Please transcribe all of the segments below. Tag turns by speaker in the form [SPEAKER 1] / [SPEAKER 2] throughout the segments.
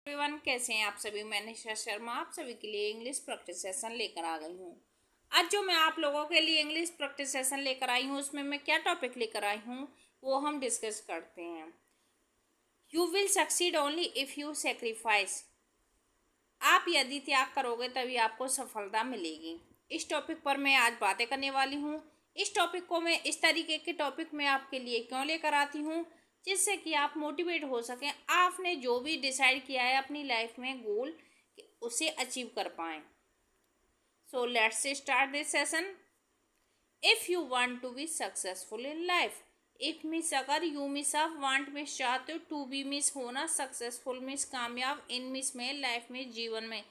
[SPEAKER 1] Everyone, कैसे हैं आप सभी। मैं निशा शर्मा आप सभी के लिए इंग्लिश प्रैक्टिस सेशन लेकर आ गई हूँ। आज जो मैं आप लोगों के लिए इंग्लिश प्रैक्टिस सेशन लेकर आई हूँ, उसमें मैं क्या टॉपिक लेकर आई हूँ वो हम डिस्कस करते हैं। You will succeed only if you sacrifice. आप यदि त्याग करोगे तभी आपको सफलता मिलेगी। इस टॉपिक पर मैं आज बातें करने वाली हूँ। इस टॉपिक को मैं इस तरीके के टॉपिक में आपके लिए क्यों लेकर आती हूँ, जिससे कि आप मोटिवेट हो सकें, आपने जो भी डिसाइड किया है अपनी लाइफ में गोल, उसे अचीव कर पाएँ। So let's start this session. If you want to be successful in life, if means अगर, यू मीन्स आप, वांट मीन्स चाहते हो, टू बी मीन्स होना, सक्सेसफुल मीन्स कामयाब, इन मीन्स में लाइफ में, जीवन में।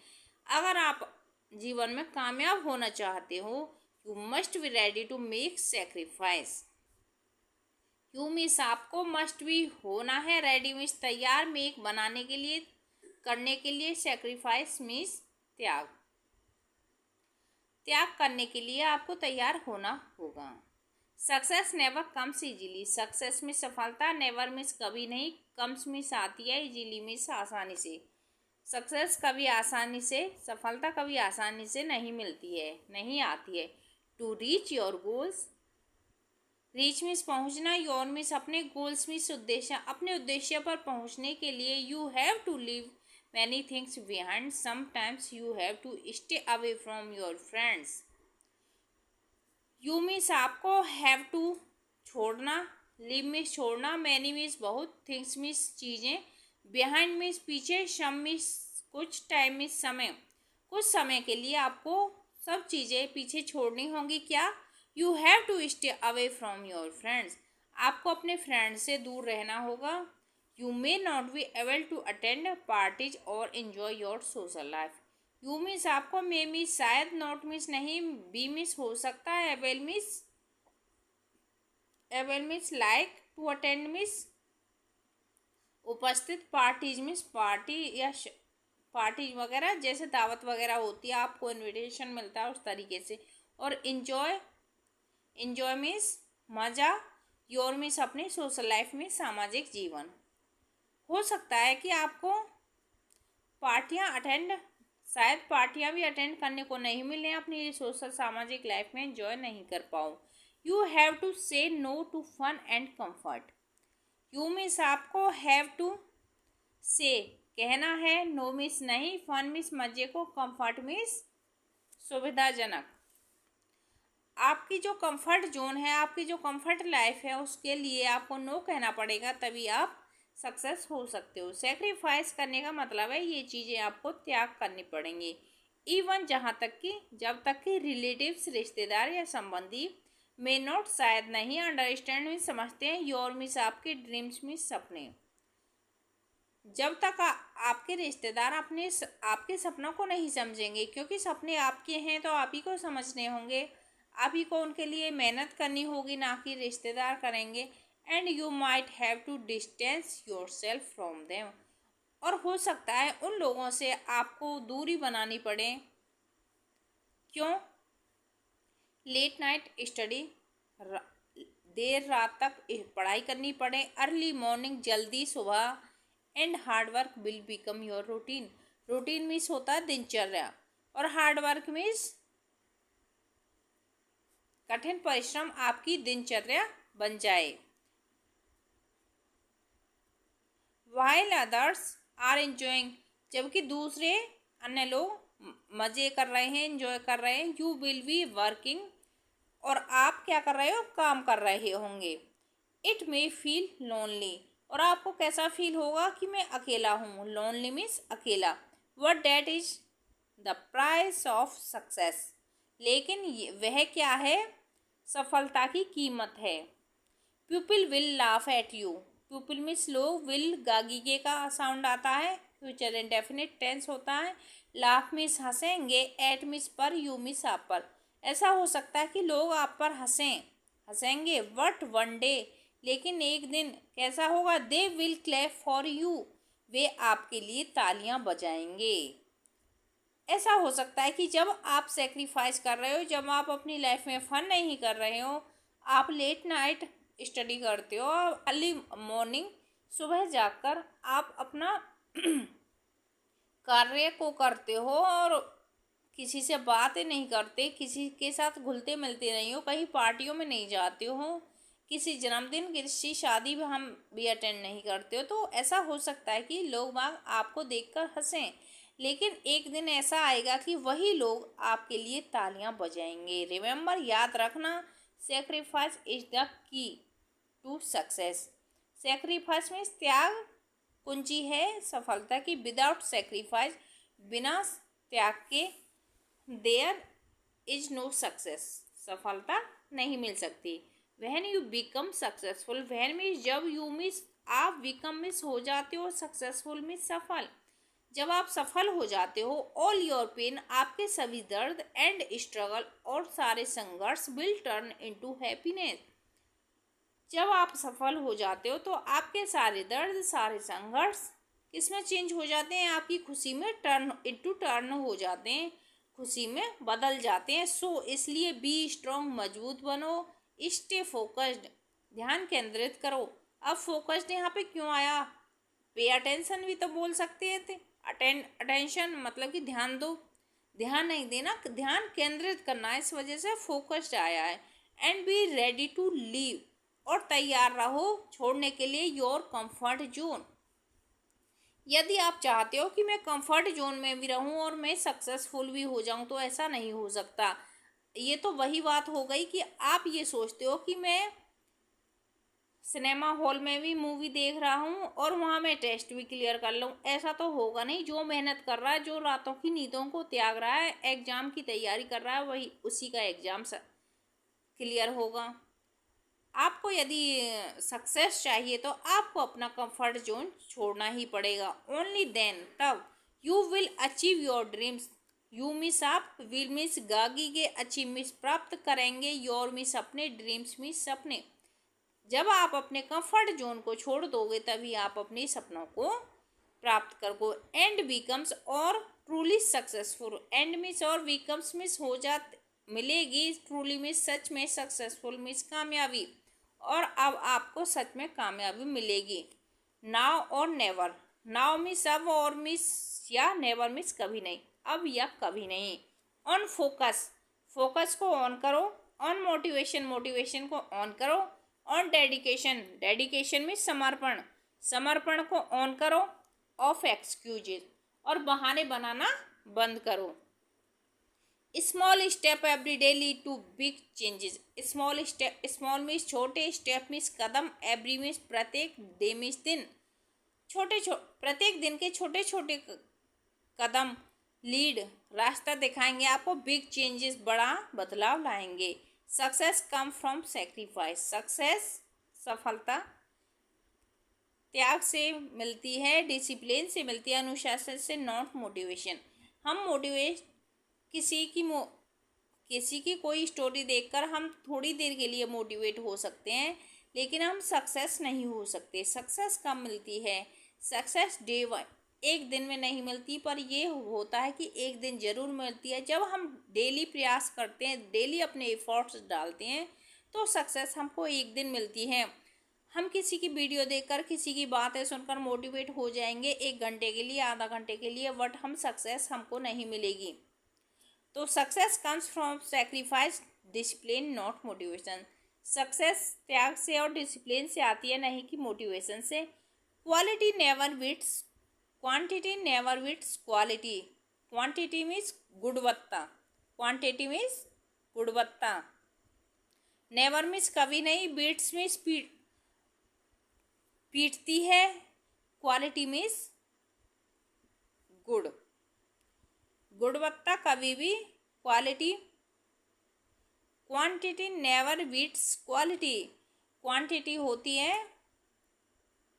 [SPEAKER 1] अगर आप जीवन में कामयाब होना चाहते हो, you must be ready to make sacrifice. You means आपको, मस्ट भी होना है, रेडी मीन्स तैयार, मेक बनाने के लिए, करने के लिए, सेक्रीफाइस मीन्स त्याग। त्याग करने के लिए आपको तैयार होना होगा। Success never comes easily. Success में सफलता, नेवर मीन्स कभी नहीं, कम्स मीन्स आती है, इजीली मीन्स आसानी से। सक्सेस कभी आसानी से, सफलता कभी आसानी से नहीं मिलती है, नहीं आती है। To reach your goals, reach means पहुंचना, योर मीन्स अपने, गोल्स मीन्स उद्देश्य, अपने उद्देश्य पर पहुंचने के लिए you have to leave many things behind. Sometimes you have to stay away from your friends. You means आपको, have to छोड़ना, live means छोड़ना, many means बहुत, things means चीज़ें, behind means पीछे, some means कुछ, time means समय, कुछ समय के लिए आपको सब चीज़ें पीछे छोड़नी होंगी। क्या? You have to stay away from your friends. आपको अपने फ्रेंड से दूर रहना होगा। You may not be able to attend parties or enjoy your social life. You means आपको, may means शायद, not means नहीं, be means हो सकता है, able means like, to attend means उपस्थित, parties means पार्टी या पार्टी वगैरह, जैसे दावत वगैरह होती है, आपको इनविटेशन मिलता है उस तरीके से। और enjoy means मज़ा, your means अपनी सोशल लाइफ में, सामाजिक जीवन। हो सकता है कि आपको पार्टियां अटेंड, शायद पार्टियां भी अटेंड करने को नहीं मिले, अपनी सोशल सामाजिक लाइफ में एंजॉय नहीं कर पाओ। You have to say no to fun and comfort. You means आपको, हैव टू से कहना है, नो मीन्स नहीं, फन मीन्स मज़े को, कंफर्ट मीन्स सुविधाजनक। आपकी जो कंफर्ट जोन है, आपकी जो कंफर्ट लाइफ है, उसके लिए आपको नो कहना पड़ेगा, तभी आप सक्सेस हो सकते हो। सेक्रीफाइस करने का मतलब है ये चीज़ें आपको त्याग करनी पड़ेंगी। इवन जब तक कि रिलेटिव्स, रिश्तेदार या संबंधी, मे नॉट शायद नहीं, अंडरस्टैंड में समझते हैं, योर मीन्स आपके, ड्रीम्स मीन्स सपने। जब तक आपके रिश्तेदार आपके सपनों को नहीं समझेंगे, क्योंकि सपने आपके हैं तो आप ही को समझने होंगे, आप ही को उनके लिए मेहनत करनी होगी, ना कि रिश्तेदार करेंगे। And you might have to distance yourself from them. और हो सकता है उन लोगों से आपको दूरी बनानी पड़े। क्यों? लेट नाइट स्टडी, देर रात तक पढ़ाई करनी पड़े, अर्ली मॉर्निंग, जल्दी सुबह, and hard work will become your routine. Routine means होता है दिनचर्या, और हार्ड वर्क मीन्स कठिन परिश्रम आपकी दिनचर्या बन जाए। While others are enjoying, जबकि दूसरे, अन्य लोग मज़े कर रहे हैं, एंजॉय कर रहे हैं, you will be working, और आप क्या कर रहे हो? काम कर रहे होंगे। It may feel lonely, और आपको कैसा फील होगा कि मैं अकेला हूँ। Lonely means अकेला। What that is the price of success, लेकिन वह क्या है? सफलता की कीमत है। People will laugh at you. People means लोग, will गागीगे का साउंड आता है, फ्यूचर इंडेफिनिट टेंस होता है, लाफ मीन्स हंसेंगे, एट मीन्स पर, यू मीन्स आप पर। ऐसा हो सकता है कि लोग आप पर हंसेंगे, बट वन डे, लेकिन एक दिन कैसा होगा? They will clap for you, वे आपके लिए तालियां बजाएंगे। ऐसा हो सकता है कि जब आप सेक्रीफाइस कर रहे हो, जब आप अपनी लाइफ में फन नहीं कर रहे हो, आप लेट नाइट स्टडी करते हो, अर्ली मॉर्निंग, सुबह जाकर आप अपना कार्य को करते हो और किसी से बातें नहीं करते, किसी के साथ घुलते मिलते नहीं हो, कहीं पार्टियों में नहीं जाते हो, किसी जन्मदिन किसी शादी में हम भी अटेंड नहीं करते हो, तो ऐसा हो सकता है कि लोग बाग आपको देखकर हंसें, लेकिन एक दिन ऐसा आएगा कि वही लोग आपके लिए तालियां बजाएंगे। रिमेंबर, याद रखना, sacrifice is the key to success. Sacrifice में त्याग कुंजी है सफलता की। विदाउट सेक्रीफाइस, बिना त्याग के, देयर इज नो सक्सेस, सफलता नहीं मिल सकती। When you become successful, when means जब, यू मीन्स आप, बिकम मीन्स हो जाते हो, सक्सेसफुल मीन्स सफल। जब आप सफल हो जाते हो, ऑल योर पेन, आपके सभी दर्द, एंड स्ट्रगल, और सारे संघर्ष, विल टर्न इनटू हैप्पीनेस। जब आप सफल हो जाते हो तो आपके सारे दर्द, सारे संघर्ष किसमें चेंज हो जाते हैं? आपकी खुशी में टर्न हो जाते हैं, खुशी में बदल जाते हैं। सो इसलिए बी स्ट्रॉन्ग, मजबूत बनो, स्टे फोकस्ड, ध्यान केंद्रित करो। अब फोकस्ड यहाँ पे क्यों आया? पे अटेंशन भी तो बोल सकते थे। अटेंशन मतलब कि ध्यान दो, ध्यान नहीं देना, ध्यान केंद्रित करना, इस वजह से फोकस्ड आया है। And be ready to leave, और तैयार रहो छोड़ने के लिए योर कंफर्ट जोन। यदि आप चाहते हो कि मैं कंफर्ट जोन में भी रहूं और मैं सक्सेसफुल भी हो जाऊं, तो ऐसा नहीं हो सकता। ये तो वही बात हो गई कि आप ये सोचते हो कि मैं सिनेमा हॉल में भी मूवी देख रहा हूँ और वहाँ मैं टेस्ट भी क्लियर कर लूँ, ऐसा तो होगा नहीं। जो मेहनत कर रहा है, जो रातों की नींदों को त्याग रहा है, एग्जाम की तैयारी कर रहा है, वही उसी का एग्जाम क्लियर होगा। आपको यदि सक्सेस चाहिए तो आपको अपना कंफर्ट जोन छोड़ना ही पड़ेगा। ओनली देन, तब you will achieve your dreams. You miss, आप, विल मिस गागीगे, अचीव मिस प्राप्त करेंगे, योर मिस अपने, ड्रीम्स मिस सपने। जब आप अपने कंफर्ट जोन को छोड़ दोगे तभी आप अपने सपनों को प्राप्त करोगे। एंड बिकम्स, और ट्रूली सक्सेसफुल, एंड मिस और बिकम्स मिस हो जाते, मिलेगी, ट्रूली मिस सच में, सक्सेसफुल मिस कामयाबी, और अब आपको सच में कामयाबी मिलेगी। नाउ और नेवर, नाउ मिस अब, और मिस या नेवर मिस कभी नहीं, अब या कभी नहीं। ऑन फोकस, फोकस को ऑन करो। ऑन मोटिवेशन, मोटिवेशन को ऑन करो। ऑन डेडिकेशन, डेडिकेशन में समर्पण, समर्पण को ऑन करो। ऑफ एक्सक्यूजेज, और बहाने बनाना बंद करो। Small step every day lead to big changes. Small step, small means छोटे, स्टेप मीन्स कदम, एवरी मीन्स प्रत्येक, डे मीन्स दिन। प्रत्येक दिन के छोटे छोटे कदम लीड, रास्ता दिखाएंगे आपको, बिग चेंजेस, बड़ा बदलाव लाएंगे। Success come from sacrifice, success, सफलता त्याग से मिलती है, डिसिप्लिन से मिलती है, अनुशासन से, नॉट मोटिवेशन। हम मोटिवेट किसी की कोई स्टोरी देखकर हम थोड़ी देर के लिए मोटिवेट हो सकते हैं, लेकिन हम सक्सेस नहीं हो सकते। सक्सेस कब मिलती है? सक्सेस डे वन, एक दिन में नहीं मिलती, पर ये होता है कि एक दिन ज़रूर मिलती है। जब हम डेली प्रयास करते हैं, डेली अपने एफर्ट्स डालते हैं, तो सक्सेस हमको एक दिन मिलती है। हम किसी की वीडियो देखकर, किसी की बातें सुनकर मोटिवेट हो जाएंगे एक घंटे के लिए, आधा घंटे के लिए, बट हम सक्सेस हमको नहीं मिलेगी। तो success comes from sacrifice, discipline, not motivation. Success त्याग से और डिसिप्लिन से आती है, नहीं कि मोटिवेशन से। Quality never beats quantity, never beats quality. Quantity means गुणवत्ता, क्वांटिटी मीन्स गुणवत्ता। नेवर मीन्स कभी नहीं, बीट्स मीन्स पीटती है, क्वालिटी मीन्स गुड, गुणवत्ता कभी भी, quality. Quantity never beats quality, quantity होती है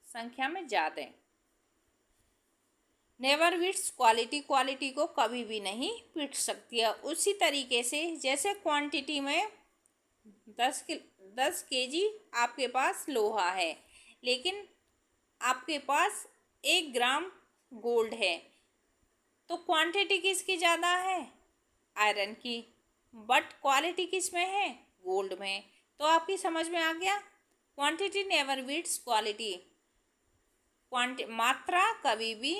[SPEAKER 1] संख्या में ज़्यादा, नेवर बीट्स क्वालिटी, क्वालिटी को कभी भी नहीं पीट सकती है। उसी तरीके से जैसे क्वांटिटी में 10 केजी आपके पास लोहा है, लेकिन आपके पास 1 ग्राम गोल्ड है, तो क्वांटिटी किसकी ज़्यादा है? आयरन की, बट क्वालिटी किस में है? गोल्ड में। तो आपकी समझ में आ गया, क्वांटिटी नेवर बीट्स क्वालिटी, मात्रा कभी भी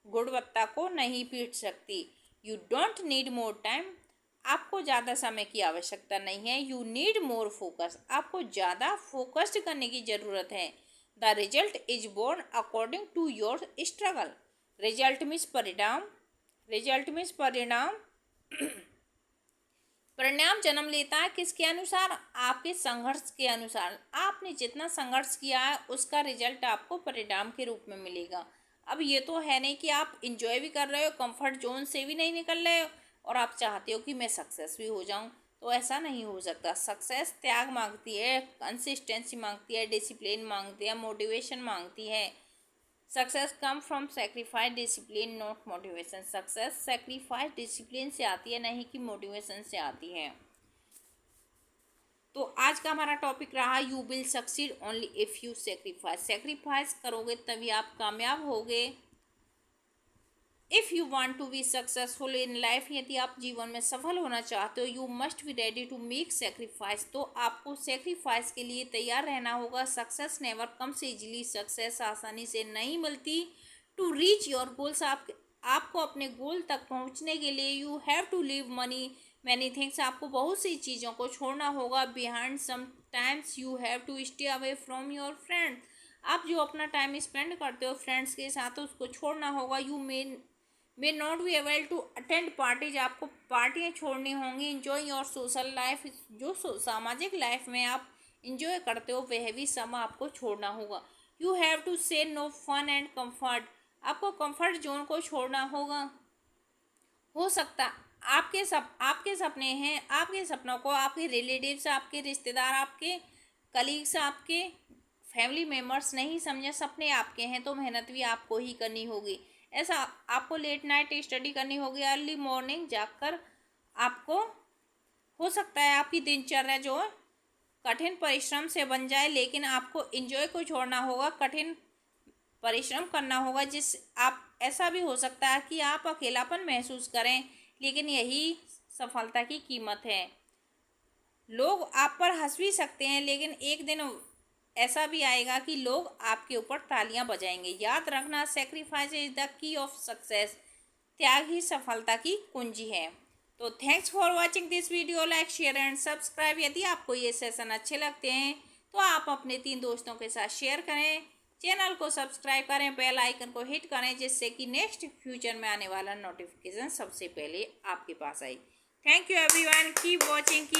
[SPEAKER 1] गुणवत्ता को नहीं पीट सकती। You don't need more time, आपको ज़्यादा समय की आवश्यकता नहीं है। यू नीड मोर फोकस, आपको ज़्यादा फोकस्ड करने की ज़रूरत है। The result is born according to your struggle, result means परिणाम, रिजल्ट मीन्स परिणाम, परिणाम जन्म लेता है किसके अनुसार? आपके संघर्ष के अनुसार। आपने जितना संघर्ष किया है उसका रिजल्ट आपको परिणाम के रूप में मिलेगा। अब ये तो है नहीं कि आप इंजॉय भी कर रहे हो, कंफर्ट जोन से भी नहीं निकल रहे हो और आप चाहते हो कि मैं सक्सेस भी हो जाऊं, तो ऐसा नहीं हो सकता। सक्सेस त्याग मांगती है, कंसिस्टेंसी मांगती है, डिसिप्लिन मांगती है, मोटिवेशन मांगती है। Success come from sacrifice discipline not motivation, success sacrifice discipline से आती है, नहीं कि मोटिवेशन से आती है। तो आज का हमारा टॉपिक रहा you will succeed only if you sacrifice, sacrifice करोगे तभी आप कामयाब होगे। If you want to be successful in life, यदि आप जीवन में सफल होना चाहते हो, you must be ready to make sacrifice, तो आपको सेक्रीफाइस के लिए तैयार रहना होगा। Success never comes easily, success आसानी से नहीं मिलती। टू रीच योर गोल्स, आपको अपने गोल तक पहुंचने के लिए you have to leave money many things, आपको बहुत सी चीज़ों को छोड़ना होगा। Behind sometimes you have to stay away from your friend, आप जो अपना टाइम स्पेंड करते हो फ्रेंड्स के साथ उसको छोड़ना होगा। You may not be able to attend parties, आपको पार्टियाँ छोड़नी होंगी। इंजॉय योर सोशल लाइफ, जो सामाजिक लाइफ में आप इंजॉय करते हो वह भी समय आपको छोड़ना होगा। You have to say no fun and comfort, आपको कम्फर्ट जोन को छोड़ना होगा। हो सकता आपके सपने हैं, आपके सपनों को आपके रिलेटिव्स, आपके रिश्तेदार, आपके कलीग्स, आपके फैमिली मेम्बर्स नहीं समझे। सपने आपके हैं तो मेहनत भी आपको ही करनी होगी। ऐसा आपको लेट नाइट स्टडी करनी होगी, अर्ली मॉर्निंग जागकर आपको, हो सकता है आपकी दिनचर्या जो कठिन परिश्रम से बन जाए, लेकिन आपको एंजॉय को छोड़ना होगा, कठिन परिश्रम करना होगा। जिस आप ऐसा भी हो सकता है कि आप अकेलापन महसूस करें, लेकिन यही सफलता की कीमत है। लोग आप पर हंस भी सकते हैं, लेकिन एक दिन ऐसा भी आएगा कि लोग आपके ऊपर तालियां बजाएंगे। याद रखना, सेक्रीफाइस इज द की ऑफ सक्सेस, त्याग ही सफलता की कुंजी है। तो thanks for watching this video, like share and subscribe. यदि आपको ये सेशन अच्छे लगते हैं तो आप अपने 3 दोस्तों के साथ शेयर करें, चैनल को सब्सक्राइब करें, बेल आइकन को हिट करें, जिससे कि नेक्स्ट फ्यूचर में आने वाला नोटिफिकेशन सबसे पहले आपके पास आए। Thank you everyone, keep watching.